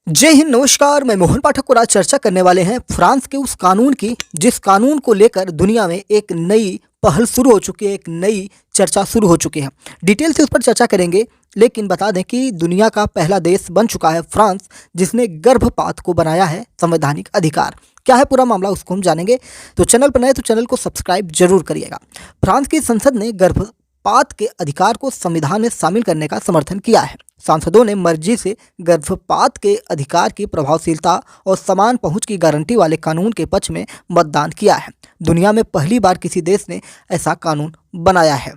जय हिंद, नमस्कार। मैं मोहन पाठक और आज चर्चा करने वाले हैं फ्रांस के उस कानून की जिस कानून को लेकर दुनिया में एक नई पहल शुरू हो चुकी है, एक नई चर्चा शुरू हो चुकी है। डिटेल से उस पर चर्चा करेंगे, लेकिन बता दें कि दुनिया का पहला देश बन चुका है फ्रांस, जिसने गर्भपात को बनाया है संवैधानिक अधिकार। क्या है पूरा मामला, उसको हम जानेंगे। तो चैनल पर नए तो चैनल को सब्सक्राइब जरूर करिएगा। फ्रांस की संसद ने गर्भपात के अधिकार को संविधान में शामिल करने का समर्थन किया है। सांसदों ने मर्जी से गर्भपात के अधिकार की प्रभावशीलता और समान पहुंच की गारंटी वाले कानून के पक्ष में मतदान किया है। दुनिया में पहली बार किसी देश ने ऐसा कानून बनाया है।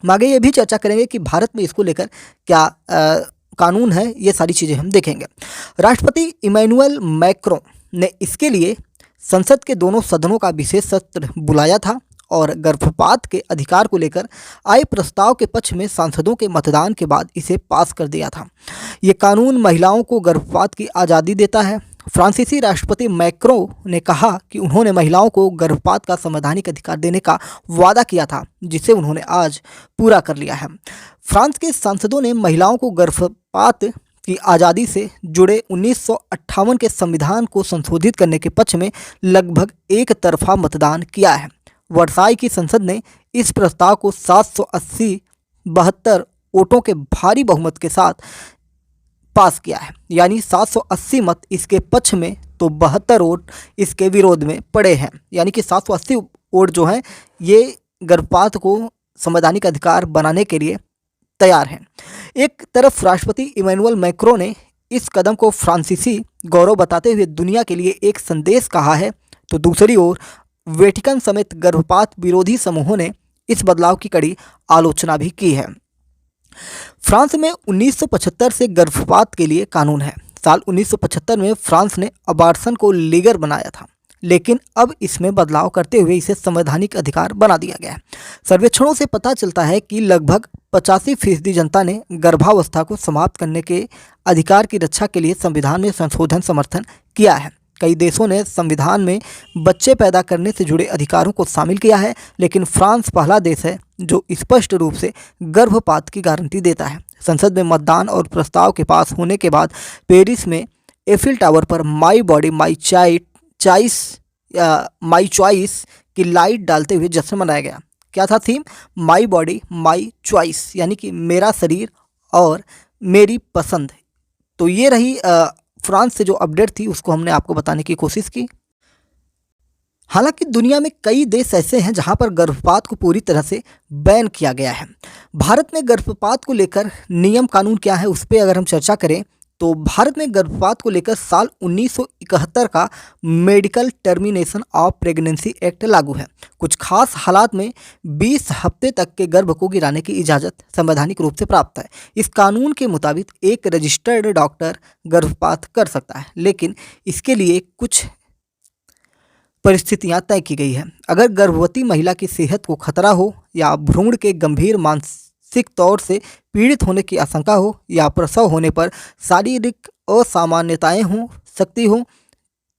आगे ये भी चर्चा करेंगे कि भारत में इसको लेकर क्या कानून है, ये सारी चीज़ें हम देखेंगे। राष्ट्रपति इमैनुअल मैक्रों ने इसके लिए संसद के दोनों सदनों का विशेष सत्र बुलाया था और गर्भपात के अधिकार को लेकर आए प्रस्ताव के पक्ष में सांसदों के मतदान के बाद इसे पास कर दिया था। ये कानून महिलाओं को गर्भपात की आज़ादी देता है। फ्रांसीसी राष्ट्रपति मैक्रों ने कहा कि उन्होंने महिलाओं को गर्भपात का संवैधानिक अधिकार देने का वादा किया था, जिसे उन्होंने आज पूरा कर लिया है। फ्रांस के सांसदों ने महिलाओं को गर्भपात की आज़ादी से जुड़े 1958 के संविधान को संशोधित करने के पक्ष में लगभग एक तरफा मतदान किया है। वर्साई की संसद ने इस प्रस्ताव को 772 वोटों के भारी बहुमत के साथ पास किया है, यानी 780 मत इसके पक्ष में तो 72 वोट इसके विरोध में पड़े हैं। यानी कि 780 वोट जो हैं ये गर्भपात को संवैधानिक अधिकार बनाने के लिए तैयार हैं। एक तरफ राष्ट्रपति इमैनुअल मैक्रों ने इस कदम को फ्रांसीसी गौरव बताते हुए दुनिया के लिए एक संदेश कहा है, तो दूसरी ओर वेटिकन समेत गर्भपात विरोधी समूहों ने इस बदलाव की कड़ी आलोचना भी की है। फ्रांस में 1975 से गर्भपात के लिए कानून है। साल 1975 में फ्रांस ने अबॉर्शन को लीगल बनाया था, लेकिन अब इसमें बदलाव करते हुए इसे संवैधानिक अधिकार बना दिया गया है। सर्वेक्षणों से पता चलता है कि लगभग 85% जनता ने गर्भावस्था को समाप्त करने के अधिकार की रक्षा के लिए संविधान में संशोधन समर्थन किया है। कई देशों ने संविधान में बच्चे पैदा करने से जुड़े अधिकारों को शामिल किया है, लेकिन फ्रांस पहला देश है जो स्पष्ट रूप से गर्भपात की गारंटी देता है। संसद में मतदान और प्रस्ताव के पास होने के बाद पेरिस में एफिल टावर पर माई बॉडी माई चॉइस की लाइट डालते हुए जश्न मनाया गया। क्या था theme? My body my choice, यानी कि मेरा शरीर और मेरी पसंद। तो ये रही फ्रांस से जो अपडेट थी, उसको हमने आपको बताने की कोशिश की। हालांकि दुनिया में कई देश ऐसे हैं जहां पर गर्भपात को पूरी तरह से बैन किया गया है। भारत में गर्भपात को लेकर नियम कानून क्या है, उस पर अगर हम चर्चा करें तो भारत में गर्भपात को लेकर साल 1971 का medical termination of pregnancy act लागू है। कुछ खास हालात में 20 हफ्ते तक के गर्भ को गिराने की इजाज़त संवैधानिक रूप से प्राप्त है। इस कानून के मुताबिक एक रजिस्टर्ड डॉक्टर गर्भपात कर सकता है, लेकिन इसके लिए कुछ परिस्थितियां तय की गई है। अगर गर्भवती महिला की सेहत को खतरा हो या भ्रूण के गंभीर मानसिक तौर से पीड़ित होने की आशंका हो या प्रसव होने पर शारीरिक असामान्यताएं हो सकती हो,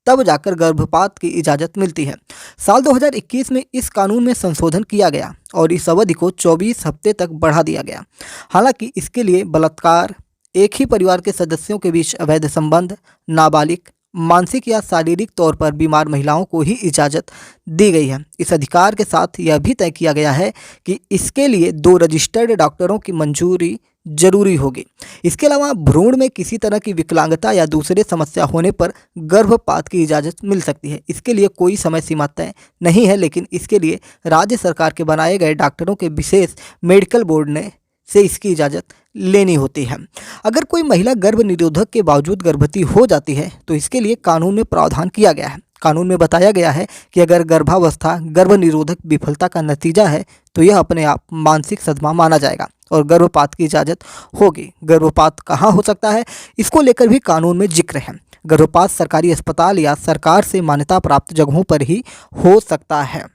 तब जाकर गर्भपात की इजाज़त मिलती है। साल 2021 में इस कानून में संशोधन किया गया और इस अवधि को 24 हफ्ते तक बढ़ा दिया गया। हालांकि इसके लिए बलात्कार, एक ही परिवार के सदस्यों के बीच अवैध संबंध, नाबालिग, मानसिक या शारीरिक तौर पर बीमार महिलाओं को ही इजाज़त दी गई है। इस अधिकार के साथ यह भी तय किया गया है कि इसके लिए 2 रजिस्टर्ड डॉक्टरों की मंजूरी जरूरी होगी। इसके अलावा भ्रूण में किसी तरह की विकलांगता या दूसरे समस्या होने पर गर्भपात की इजाज़त मिल सकती है। इसके लिए कोई समय सीमा तय नहीं है, लेकिन इसके लिए राज्य सरकार के बनाए गए डॉक्टरों के विशेष मेडिकल बोर्ड ने से इसकी इजाज़त लेनी होती है। अगर कोई महिला गर्भ निरोधक के बावजूद गर्भवती हो जाती है तो इसके लिए कानून में प्रावधान किया गया है। कानून में बताया गया है कि अगर गर्भावस्था गर्भ निरोधक विफलता का नतीजा है तो यह अपने आप मानसिक सदमा माना जाएगा और गर्भपात की इजाज़त होगी। गर्भपात कहाँ हो सकता है, इसको लेकर भी कानून में जिक्र है। गर्भपात सरकारी अस्पताल या सरकार से मान्यता प्राप्त जगहों पर ही हो सकता है।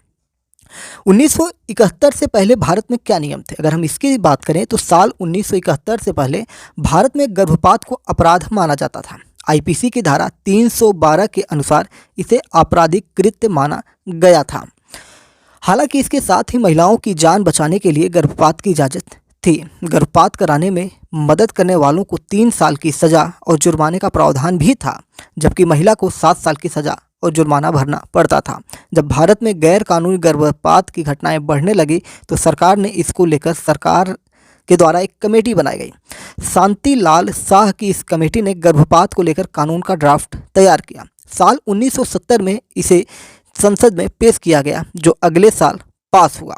1971 से पहले भारत में क्या नियम थे, अगर हम इसकी बात करें तो साल 1971 से पहले भारत में गर्भपात को अपराध माना जाता था। आईपीसी की धारा 312 के अनुसार इसे आपराधिक कृत्य माना गया था। हालांकि इसके साथ ही महिलाओं की जान बचाने के लिए गर्भपात की इजाज़त थी। गर्भपात कराने में मदद करने वालों को 3 साल की सज़ा और जुर्माने का प्रावधान भी था, जबकि महिला को 7 साल की सज़ा और जुर्माना भरना पड़ता था। जब भारत में गैर कानूनी गर्भपात की घटनाएं बढ़ने लगी तो सरकार ने इसको लेकर सरकार के द्वारा एक कमेटी बनाई गई। शांति लाल शाह की इस कमेटी ने गर्भपात को लेकर कानून का ड्राफ्ट तैयार किया। साल 1970 में इसे संसद में पेश किया गया, जो अगले साल पास हुआ।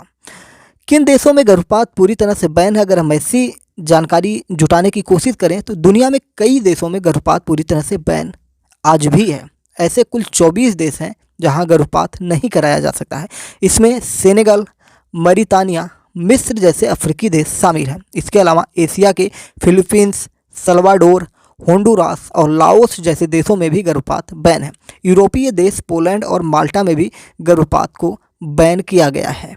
किन देशों में गर्भपात पूरी तरह से बैन है? अगर हम ऐसी जानकारी जुटाने की कोशिश करें तो दुनिया में कई देशों में गर्भपात पूरी तरह से बैन आज भी है। ऐसे कुल 24 देश हैं जहां गर्भपात नहीं कराया जा सकता है। इसमें सेनेगल, मरीतानिया, मिस्र जैसे अफ्रीकी देश शामिल हैं। इसके अलावा एशिया के फिलीपींस, सल्वाडोर, होंडुरास और लाओस जैसे देशों में भी गर्भपात बैन है। यूरोपीय देश पोलैंड और माल्टा में भी गर्भपात को बैन किया गया है।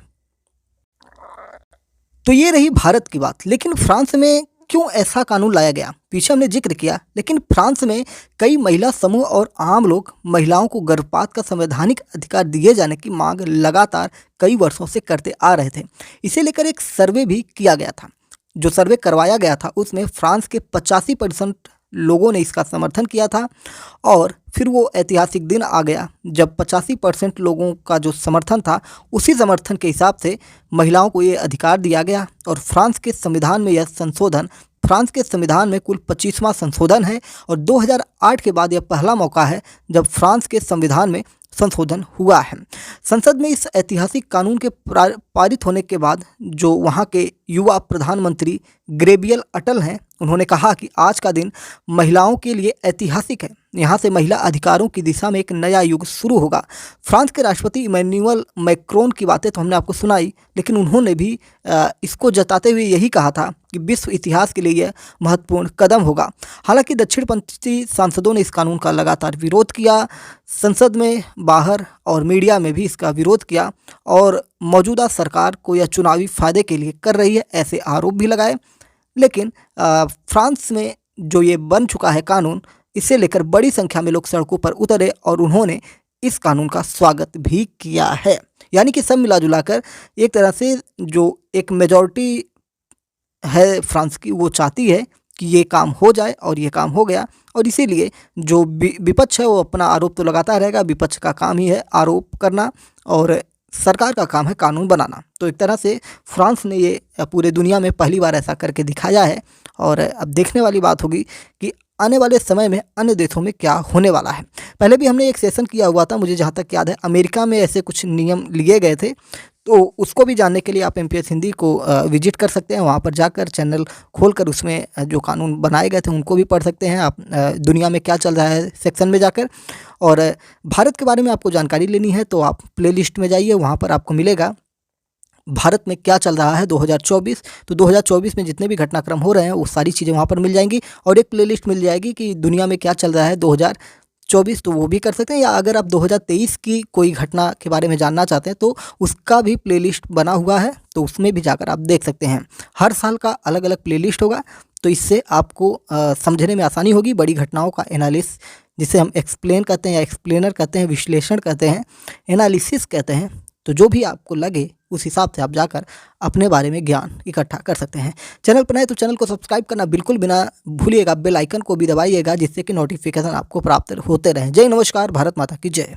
तो ये रही भारत की बात। लेकिन फ्रांस में क्यों ऐसा कानून लाया गया? पीछे हमने जिक्र किया, लेकिन फ्रांस में कई महिला समूह और आम लोग महिलाओं को गर्भपात का संवैधानिक अधिकार दिए जाने की मांग लगातार कई वर्षों से करते आ रहे थे। इसे लेकर एक सर्वे भी किया गया था। जो सर्वे करवाया गया था उसमें फ्रांस के 85% लोगों ने इसका समर्थन किया था, और फिर वो ऐतिहासिक दिन आ गया जब 85% लोगों का जो समर्थन था उसी समर्थन के हिसाब से महिलाओं को ये अधिकार दिया गया। और फ्रांस के संविधान में यह संशोधन, फ्रांस के संविधान में कुल 25वां संशोधन है, और 2008 के बाद यह पहला मौका है जब फ्रांस के संविधान में संशोधन हुआ है। संसद में इस ऐतिहासिक कानून के पारित होने के बाद जो वहाँ के युवा प्रधानमंत्री गैब्रियल अटल हैं, उन्होंने कहा कि आज का दिन महिलाओं के लिए ऐतिहासिक है। यहाँ से महिला अधिकारों की दिशा में एक नया युग शुरू होगा। फ्रांस के राष्ट्रपति इमैनुअल मैक्रोन की बातें तो हमने आपको सुनाई, लेकिन उन्होंने भी इसको जताते हुए यही कहा था कि विश्व इतिहास के लिए यह महत्वपूर्ण कदम होगा। हालांकि दक्षिणपंथी सांसदों ने इस कानून का लगातार विरोध किया, संसद में, बाहर और मीडिया में भी इसका विरोध किया, और मौजूदा सरकार को यह चुनावी फायदे के लिए कर रही है ऐसे आरोप भी लगाए। लेकिन फ्रांस में जो ये बन चुका है कानून, इसे लेकर बड़ी संख्या में लोग सड़कों पर उतरे और उन्होंने इस कानून का स्वागत भी किया है। यानी कि सब मिला जुलाकर एक तरह से जो एक मेजॉरिटी है फ्रांस की, वो चाहती है कि ये काम हो जाए, और ये काम हो गया। और इसीलिए जो विपक्ष है वो अपना आरोप तो लगाता रहेगा। विपक्ष का काम ही है आरोप करना, और सरकार का काम है कानून बनाना। तो एक तरह से फ्रांस ने ये पूरे दुनिया में पहली बार ऐसा करके दिखाया है, और अब देखने वाली बात होगी कि आने वाले समय में अन्य देशों में क्या होने वाला है। पहले भी हमने एक सेशन किया हुआ था, मुझे जहाँ तक याद है अमेरिका में ऐसे कुछ नियम लिए गए थे, तो उसको भी जानने के लिए आप MPS हिंदी को विजिट कर सकते हैं। वहाँ पर जाकर चैनल खोलकर उसमें जो कानून बनाए गए थे उनको भी पढ़ सकते हैं आप। दुनिया में क्या चल रहा है सेक्शन में जाकर, और भारत के बारे में आपको जानकारी लेनी है तो आप प्लेलिस्ट में जाइए, वहाँ पर आपको मिलेगा भारत में क्या चल रहा है 2024। तो 2024 में जितने भी घटनाक्रम हो रहे हैं वो सारी चीज़ें वहाँ पर मिल जाएंगी, और एक प्लेलिस्ट मिल जाएगी कि दुनिया में क्या चल रहा है 2024, तो वो भी कर सकते हैं। या अगर आप 2023 की कोई घटना के बारे में जानना चाहते हैं तो उसका भी प्लेलिस्ट बना हुआ है, तो उसमें भी जाकर आप देख सकते हैं। हर साल का अलग अलग प्लेलिस्ट होगा, तो इससे आपको समझने में आसानी होगी। बड़ी घटनाओं का एनालिसिस, जिसे हम एक्सप्लेन कहते हैं या एक्सप्लेनर कहते हैं, विश्लेषण कहते हैं, एनालिसिस कहते हैं, तो जो भी आपको लगे उस हिसाब से आप जाकर अपने बारे में ज्ञान इकट्ठा कर सकते हैं। चैनल पर नए तो चैनल को सब्सक्राइब करना बिल्कुल बिना भूलिएगा, बेल आइकन को भी दबाइएगा, जिससे कि नोटिफिकेशन आपको प्राप्त होते रहें। जय नमस्कार, भारत माता की जय।